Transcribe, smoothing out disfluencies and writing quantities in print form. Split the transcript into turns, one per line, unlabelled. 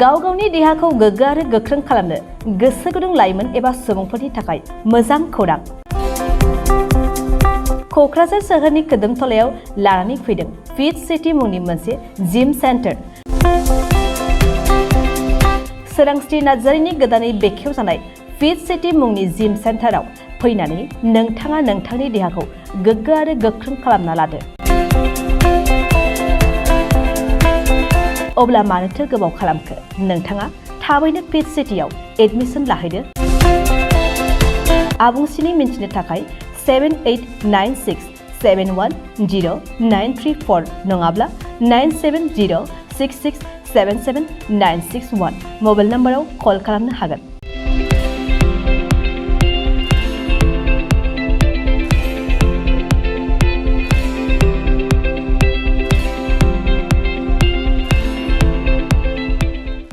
गाव गावनि देहाखौ गोग्गो आरो गोख्रों खालामनो गोसो गुदुं लाइमोन एबा सुबुंफोरनि थाखाय मोजां खौरां। क'क्राझार सोहोरनि खोदोमथलायाव लानानै फैदों फिट सिटी मुंनि मोनसे जिम सेन्टार। सोरांस्रि नार्जारिनि गोदानै बेखेवजानाय फिट सिटी मुंनि जिम सेन्टाराव फैनानै नोंथाङा नोंथांनि देहाखौ गोग्गो आरो गोख्रों खालामना लादो। अब्ला मानोथो गोबाव खालामखो? नोंथाङा थाबैनो फिट सिटीआव एडमिसन लाहैदो। आबुंसिनै मिन्थिनो थाखाय 7896710934 नङाब्ला 9706677961 मबाइल नाम्बाराव कल खालामनो हागोन।